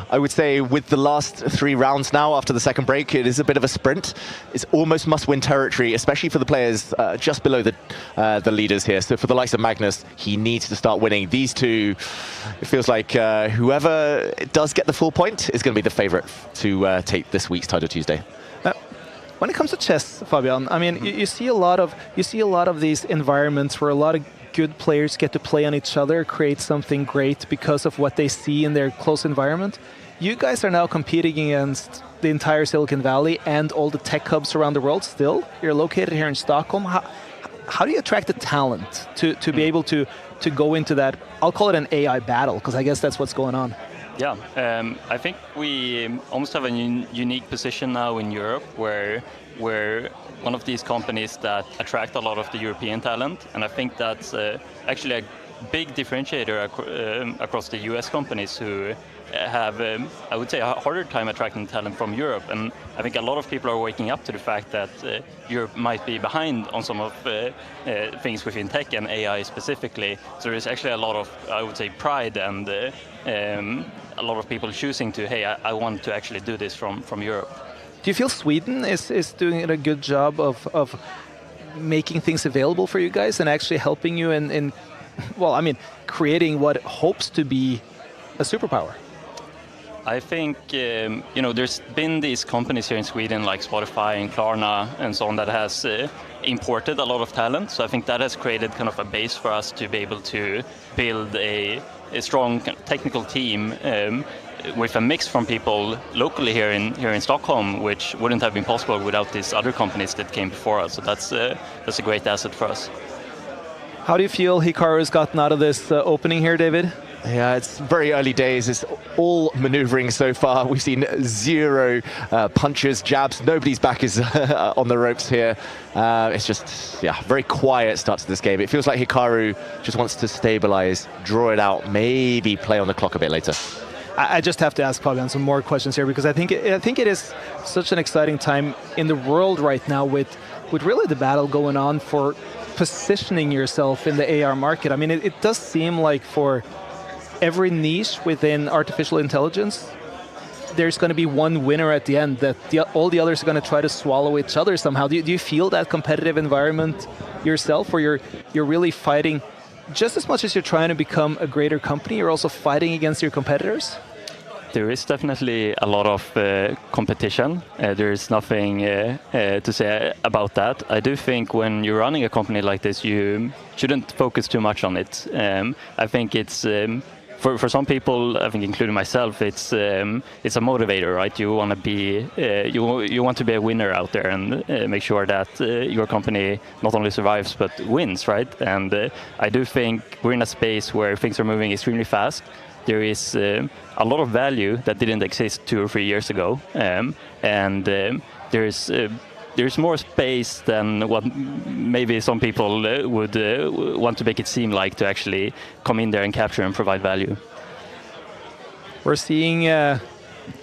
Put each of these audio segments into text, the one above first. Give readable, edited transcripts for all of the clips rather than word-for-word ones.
I would say with the last 3 rounds now, after the second break, it is a bit of a sprint. It's almost must-win territory, especially for the players just below the leaders here. So for the likes of Magnus, he needs to start winning. These two, it feels like whoever does get the full point is going to be the favorite to take this week's Title Tuesday. When it comes to chess, Fabian, I mean, you see a lot of these environments where a lot of good players get to play on each other, create something great because of what they see in their close environment. You guys are now competing against the entire Silicon Valley and all the tech hubs around the world still. You're located here in Stockholm. How do you attract the talent to be able to go into that, I'll call it an AI battle, because I guess that's what's going on. Yeah, I think we almost have a unique position now in Europe where we're one of these companies that attract a lot of the European talent, and I think that's actually a big differentiator across the US companies who have, I would say, a harder time attracting talent from Europe. And I think a lot of people are waking up to the fact that Europe might be behind on some of things within tech and AI specifically. So there's actually a lot of, I would say, pride and a lot of people choosing to, hey, I want to actually do this from Europe. Do you feel Sweden is doing a good job of making things available for you guys and actually helping you in well, I mean, creating what hopes to be a superpower? I think, there's been these companies here in Sweden like Spotify and Klarna and so on that has imported a lot of talent. So I think that has created kind of a base for us to be able to build a strong technical team with a mix from people locally here in Stockholm, which wouldn't have been possible without these other companies that came before us. So that's a great asset for us. How do you feel Hikaru has gotten out of this opening here, David? Yeah, it's very early days. It's all maneuvering so far. We've seen 0 punches, jabs. Nobody's back is on the ropes here. It's just, yeah, very quiet start to this game. It feels like Hikaru just wants to stabilize, draw it out, maybe play on the clock a bit later. I just have to ask Fabian some more questions here, because I think it is such an exciting time in the world right now with really the battle going on for positioning yourself in the AR market. I mean, it does seem like for every niche within artificial intelligence, there's going to be one winner at the end, that all the others are going to try to swallow each other somehow. Do you feel that competitive environment yourself, where you're really fighting just as much as you're trying to become a greater company, you're also fighting against your competitors? There is definitely a lot of competition. There is nothing to say about that. I do think when you're running a company like this, you shouldn't focus too much on it. I think it's for some people, I think including myself, it's a motivator, right? You want to be you want to be a winner out there and make sure that your company not only survives but wins, right? And I do think we're in a space where things are moving extremely fast. There is a lot of value that didn't exist 2 or 3 years ago, and there's more space than what maybe some people would want to make it seem like to actually come in there and capture and provide value. We're seeing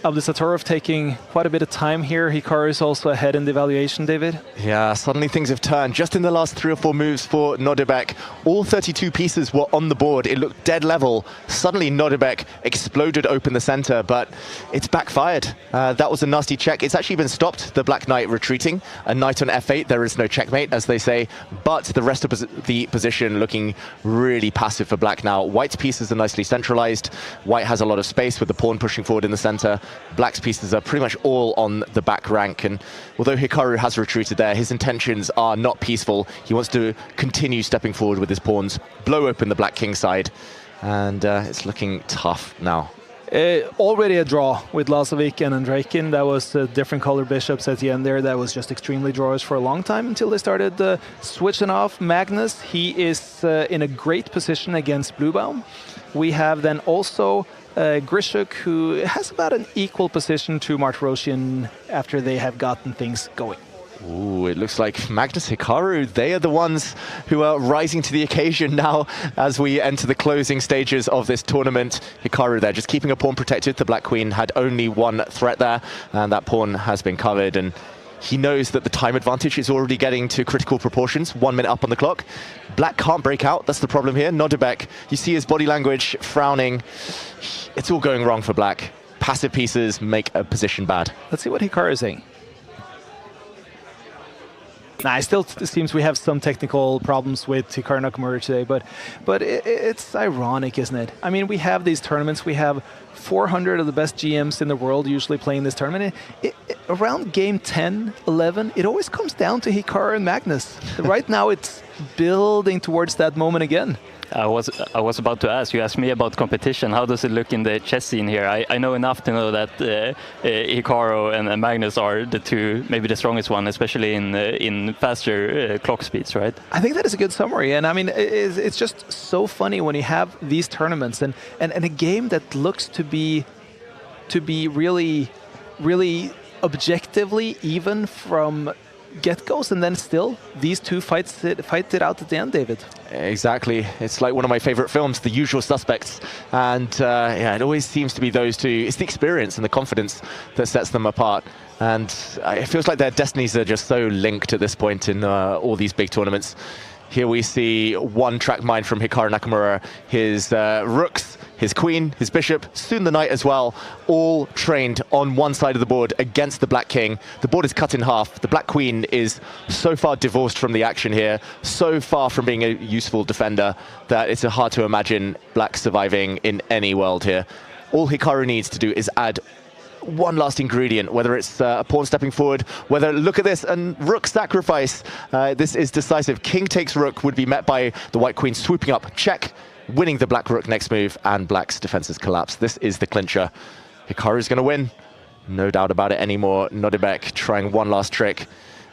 Abdusattorov taking quite a bit of time here. Hikaru is also ahead in the evaluation, David. Yeah, suddenly things have turned. Just in the last 3 or 4 moves for Nodirbek, all 32 pieces were on the board. It looked dead level. Suddenly Nodirbek exploded open the center, but it's backfired. That was a nasty check. It's actually been stopped, the Black Knight retreating. A knight on f8, there is no checkmate, as they say, but the rest of the position looking really passive for Black now. White's pieces are nicely centralized. White has a lot of space with the pawn pushing forward in the center. Black's pieces are pretty much all on the back rank, and although Hikaru has retreated there, his intentions are not peaceful. He wants to continue stepping forward with his pawns, blow open the Black Kingside, and it's looking tough now. Already a draw with Lazovic and Andreikin. That was different color bishops at the end there. That was just extremely drawish for a long time until they started switching off. Magnus, he is in a great position against Bluebaum. We have then also Grishuk, who has about an equal position to Martirosyan after they have gotten things going. Ooh, it looks like Magnus, Hikaru, they are the ones who are rising to the occasion now as we enter the closing stages of this tournament. Hikaru there, just keeping a pawn protected. The Black Queen had only one threat there, and that pawn has been covered. And he knows that the time advantage is already getting to critical proportions, 1 minute up on the clock. Black can't break out, that's the problem here. Nodirbek, you see his body language frowning. It's all going wrong for Black. passive pieces make a position bad. Let's see what Hikaru is saying. Nah, it still seems we have some technical problems with Hikaru Nakamura today, but it's ironic, isn't it? I mean, we have these tournaments, we have 400 of the best GMs in the world usually playing this tournament. Around game 10, 11, it always comes down to Hikaru and Magnus. Right now it's building towards that moment again. I was about to ask. You asked me about competition. How does it look in the chess scene here? I know enough to know that Hikaru and Magnus are the two, maybe the strongest one, especially in faster clock speeds, right? I think that is a good summary. And I mean, it's just so funny when you have these tournaments and a game that looks to be really, really objectively even from get-goes, and then still these two fight it out at the end, David. Exactly. It's like one of my favorite films, The Usual Suspects. And yeah, it always seems to be those two. It's the experience and the confidence that sets them apart. And it feels like their destinies are just so linked at this point in all these big tournaments. Here we see one track mind from Hikaru Nakamura, his rooks, his queen, his bishop, soon the knight as well, all trained on one side of the board against the black king. The board is cut in half. The black queen is so far divorced from the action here, so far from being a useful defender, that it's hard to imagine black surviving in any world here. All Hikaru needs to do is add one last ingredient, whether it's a pawn stepping forward, whether, look at this, and rook sacrifice. This is decisive. King takes rook would be met by the white queen swooping up, check, winning the black rook next move, and black's defenses collapse. This is the clincher. Hikaru's going to win. No doubt about it anymore. Nodirbek trying one last trick.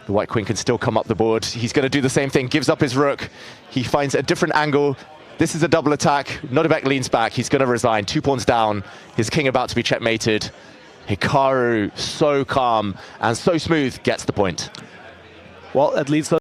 The white queen can still come up the board. He's going to do the same thing, gives up his rook. He finds a different angle. This is a double attack. Nodirbek leans back. He's going to resign. 2 pawns down. His king about to be checkmated. Hikaru, so calm and so smooth, gets the point. Well, that leads us